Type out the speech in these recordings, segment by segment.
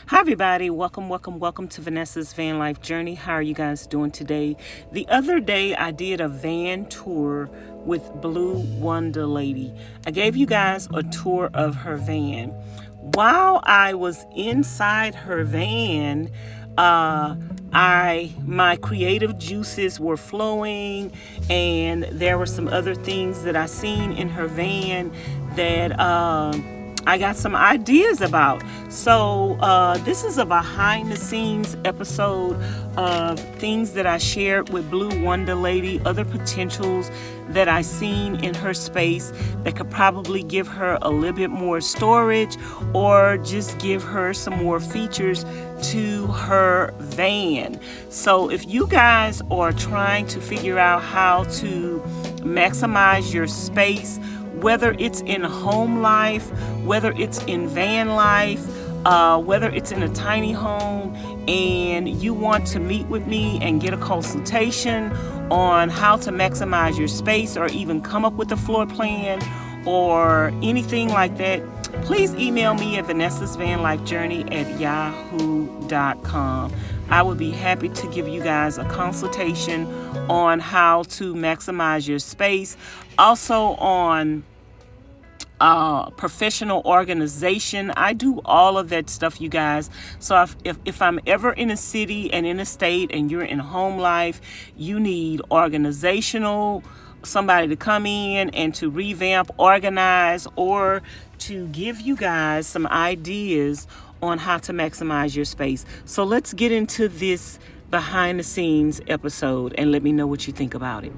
Hi, everybody. Welcome to Vanessa's Van Life Journey. How are you guys doing today? The other day, I did a van tour with Blue Wonder Lady. I gave you guys a tour of her van. While I was inside her van, my creative juices were flowing, and there were some other things that I seen in her van that I got some ideas about. So this is a behind the scenes episode of things that I shared with Blue Wonder Lady, other potentials that I seen in her space that could probably give her a little bit more storage or just give her some more features to her van. So if you guys are trying to figure out how to maximize your space, whether it's in home life, whether it's in van life, whether it's in a tiny home, and you want to meet with me and get a consultation on how to maximize your space or even come up with a floor plan or anything like that, please email me at vanessasvanlifejourney@yahoo.com. I would be happy to give you guys a consultation on how to maximize your space. Also on professional organization. I do all of that stuff, you guys. So if I'm ever in a city and in a state and you're in home life, you need organizational, somebody to come in and to revamp, organize, or to give you guys some ideas on how to maximize your space. So let's get into this behind the scenes episode and let me know what you think about it.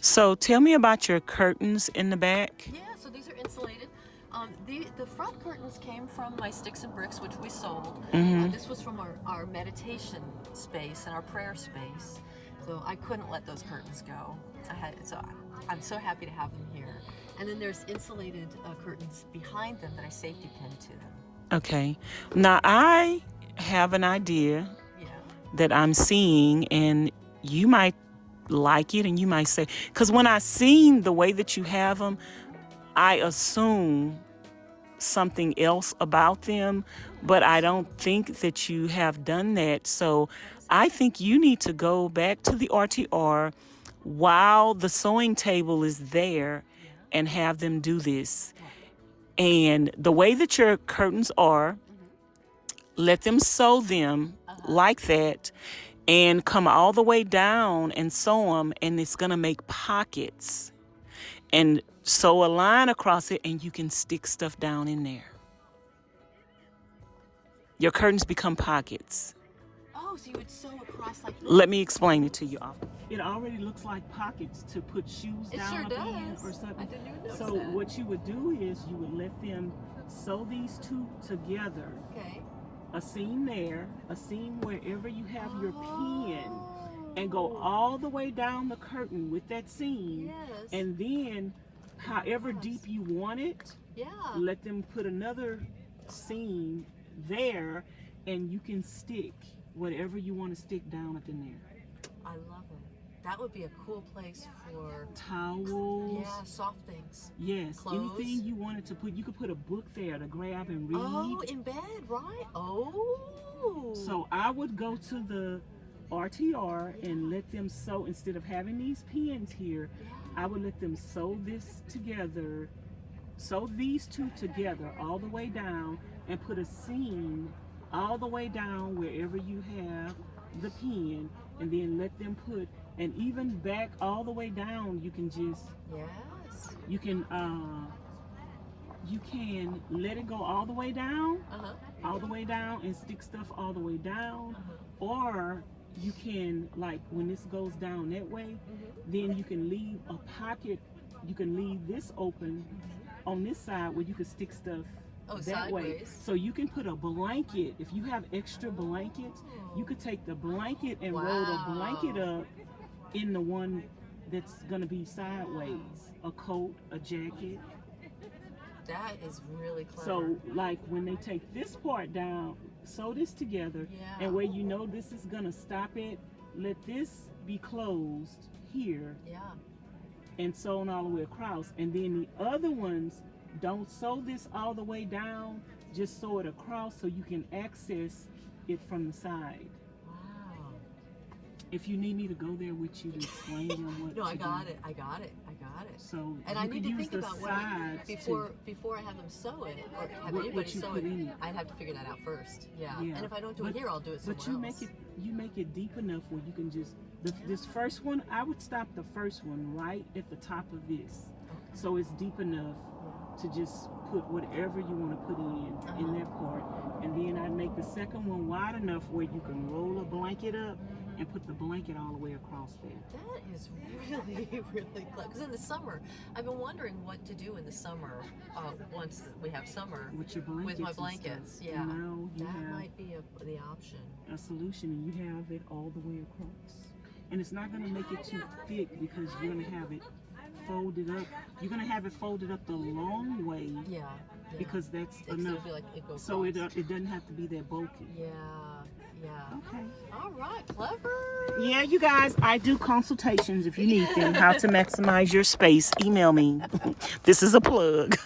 So tell me about your curtains in the back. Yeah, so these are insulated. The front curtains came from my sticks and bricks, which we sold. This was from our meditation space and our prayer space. So I couldn't let those curtains go. I'm so happy to have them here. And then there's insulated curtains behind them that I safety pinned to them. Okay. Now I have an idea Yeah. that I'm seeing, and you might like it and you might say, because when I seen the way that you have them, I assume something else about them, but I don't think that you have done that. So I think you need to go back to the RTR while the sewing table is there and have them do this. And the way that your curtains are, let them sew them like that and come all the way down and sew them, and it's going to make pockets. And sew a line across it, and you can stick stuff down in there. Your curtains become pockets. Oh, so you would sew across like this? Let me explain it to you. It already looks like pockets to put shoes It down sure in does. or something. I didn't even notice So that. what you would do is you would let them sew these two together. Okay. A seam there, a seam wherever you have your pin, and go all the way down the curtain with that seam. Yes. And then, however deep you want it, Yeah. let them put another seam there, and you can stick whatever you want to stick down up in there. I love it. That would be a cool place for Towels. yeah, soft things. Yes, Clothes. anything you wanted to put. You could put a book there to grab and read. Oh, in bed, right? Oh. So I would go to the RTR and let them sew, instead of having these pins here, I would let them sew this together, sew these two together all the way down, and put a seam all the way down wherever you have the pin, and then let them put, and even back all the way down, you can just, Yes. you can let it go all the way down, all the way down, and stick stuff all the way down, or you can, like, when this goes down that way, then you can leave a pocket. You can leave this open on this side where you can stick stuff that way. Sideways. So you can put a blanket. If you have extra blankets, you could take the blanket and roll the blanket up in the one that's gonna be sideways. A coat, a jacket. That is really clever. So, like, when they take this part down, sew this together, and where you know this is gonna stop it, let this be closed here, and sewn all the way across. And then the other ones, don't sew this all the way down, just sew it across so you can access it from the side. Wow. If you need me to go there with you to explain them what No, to I got do. it. I got it. So and you I need can to use think the about sides before I have them sew it or have what anybody you sew put it. in it. I'd have to figure that out first. Yeah. And if I don't do it here, I'll do it somewhere else. But you make it deep enough where you can just this first one. I would stop the first one right at the top of this, so it's deep enough to just put whatever you want to put in that part, and then I'd make the second one wide enough where you can roll a blanket up and put the blanket all the way across there. That is really, really clever. Because in the summer, I've been wondering what to do in the summer once we have summer with your blankets. With my blankets, and yeah. Now you that have might be the option. A solution, and you have it all the way across. And it's not going to make it too thick because you're going to have it folded up. You're going to have it folded up the long way. Yeah. Because that's it enough. Feel like it goes so it doesn't have to be that bulky. Yeah. Okay. All right, clever. Yeah, you guys, I do consultations if you need them. How to maximize your space. Email me. This is a plug.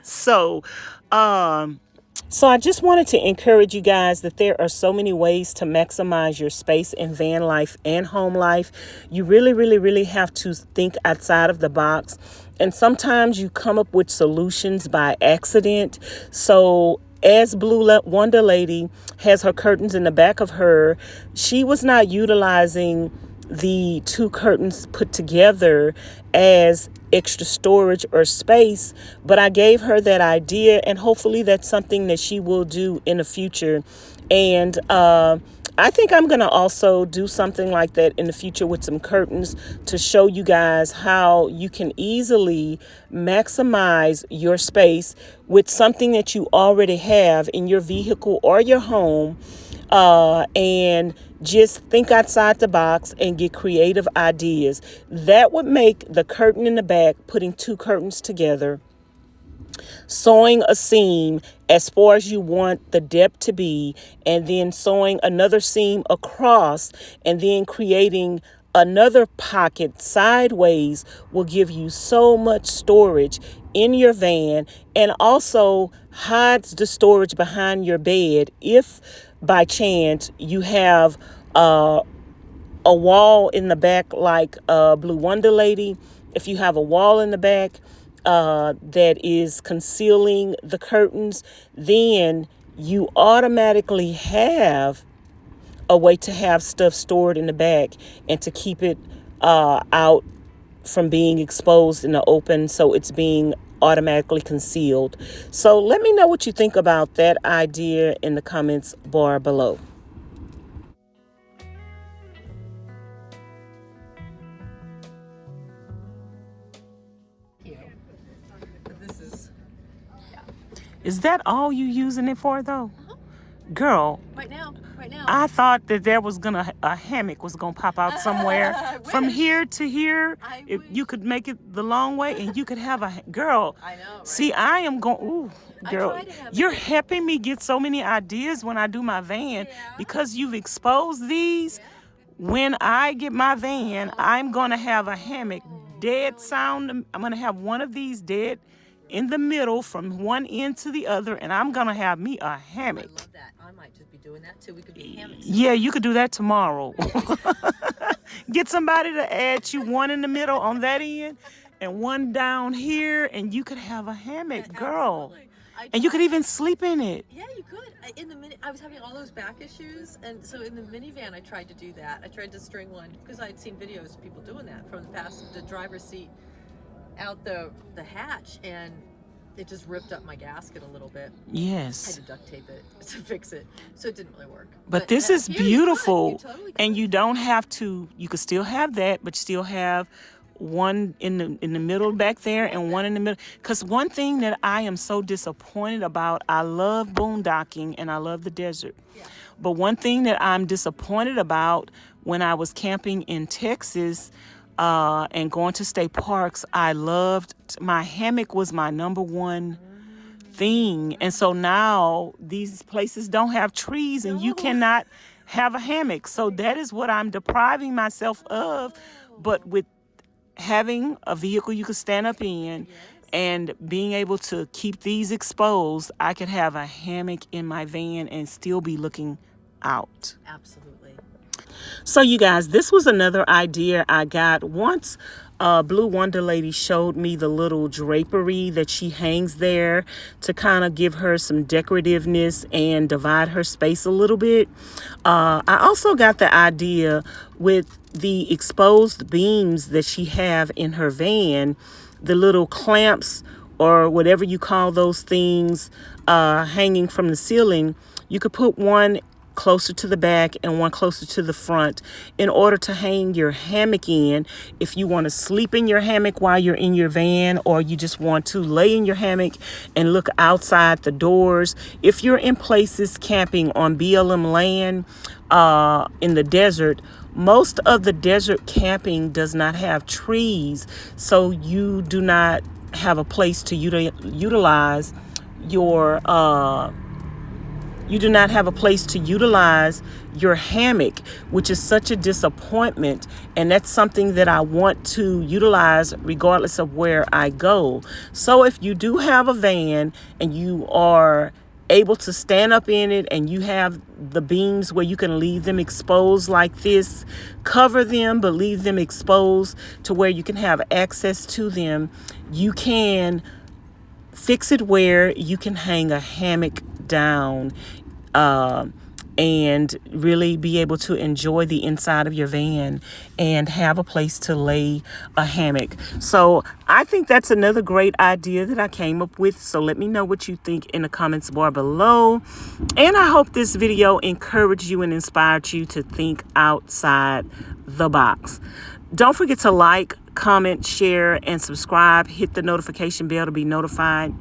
So I just wanted to encourage you guys that there are so many ways to maximize your space in van life and home life. You really, really, really have to think outside of the box. And sometimes you come up with solutions by accident. So as Blue Wonder Lady has her curtains in the back of her, she was not utilizing the two curtains put together as extra storage or space, but I gave her that idea, and hopefully that's something that she will do in the future. And I think I'm going to also do something like that in the future with some curtains to show you guys how you can easily maximize your space with something that you already have in your vehicle or your home. And just think outside the box and get creative ideas. That would make the curtain in the back, putting two curtains together, sewing a seam as far as you want the depth to be, and then sewing another seam across, and then creating another pocket sideways will give you so much storage in your van, and also hides the storage behind your bed if by chance you have a wall in the back like Blue Wonder Lady. If you have a wall in the back that is concealing the curtains, then you automatically have a way to have stuff stored in the back and to keep it out from being exposed in the open, so it's being automatically concealed. So let me know what you think about that idea in the comments bar below. Is that all you using it for, though? Girl. Right now. I thought that there was a hammock was gonna pop out somewhere from here to here. If you could make it the long way, and you could have girl. I know. Right? See, I am going. Ooh, girl, you're helping me get so many ideas when I do my van because you've exposed these. When I get my van, I'm gonna have a hammock dead sound. I'm gonna have one of these dead in the middle from one end to the other, and I'm gonna have me a hammock. I love that. I might just be doing that too. We could be hammocks. Yeah, you could do that tomorrow. Get somebody to add you one in the middle on that end and one down here, and you could have a hammock, girl. And you could even sleep in it. Yeah, you could. I was having all those back issues, and so in the minivan I tried to do that. I tried to string one because I'd seen videos of people doing that from the driver's seat out the hatch, and it just ripped up my gasket a little bit. I had Yes. to duct tape it to fix it, so it didn't really work. But this is here you could. beautiful. You totally could. And you don't have to, you could still have that, but still have one in the middle back there and one in the middle. Because one thing that I am so disappointed about, I love boondocking and I love the desert. Yeah. But one thing that I'm disappointed about, when I was camping in Texas and going to state parks, I loved, my hammock was my number one thing. And so now these places don't have trees and you No. cannot have a hammock. So that is what I'm depriving myself of. But with having a vehicle you can stand up in and being able to keep these exposed, I could have a hammock in my van and still be looking out. Absolutely. So you guys, this was another idea I got once. Blue Wonder Lady showed me the little drapery that she hangs there to kind of give her some decorativeness and divide her space a little bit. I also got the idea with the exposed beams that she have in her van, the little clamps or whatever you call those things hanging from the ceiling. You could put one closer to the back and one closer to the front in order to hang your hammock in if you want to sleep in your hammock while you're in your van, or you just want to lay in your hammock and look outside the doors. If you're in places camping on BLM land in the desert, most of the desert camping does not have trees, so you do not have a place to utilize your hammock, which is such a disappointment. And that's something that I want to utilize regardless of where I go. So if you do have a van and you are able to stand up in it and you have the beams where you can leave them exposed like this, cover them, but leave them exposed to where you can have access to them, you can fix it where you can hang a hammock down and really be able to enjoy the inside of your van and have a place to lay a hammock. So I think that's another great idea that I came up with. So let me know what you think in the comments bar below. And I hope this video encouraged you and inspired you to think outside the box. Don't forget to like, comment, share, and subscribe. Hit the notification bell to be notified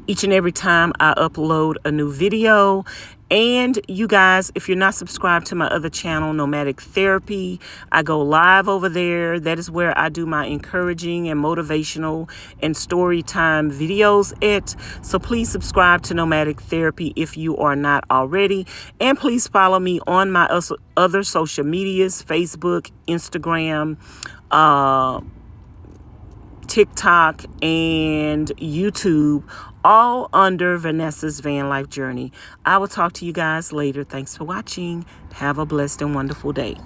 each and every time I upload a new video. And you guys, if you're not subscribed to my other channel, Nomadic Therapy, I go live over there. That is where I do my encouraging and motivational and story time videos at. So please subscribe to Nomadic Therapy if you are not already. And please follow me on my other social medias, Facebook, Instagram, TikTok, and YouTube, all under Vanessa's Van Life Journey. I will talk to you guys later. Thanks for watching. Have a blessed and wonderful day.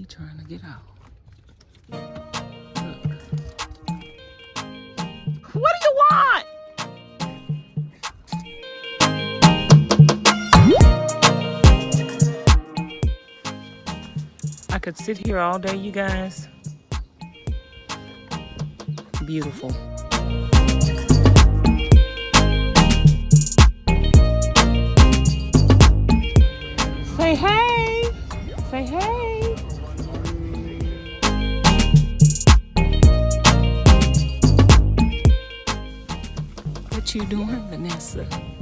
He trying to get out. Look. What do you want? I could sit here all day, you guys. Beautiful. Say hey. Say hey. What you doing, Vanessa?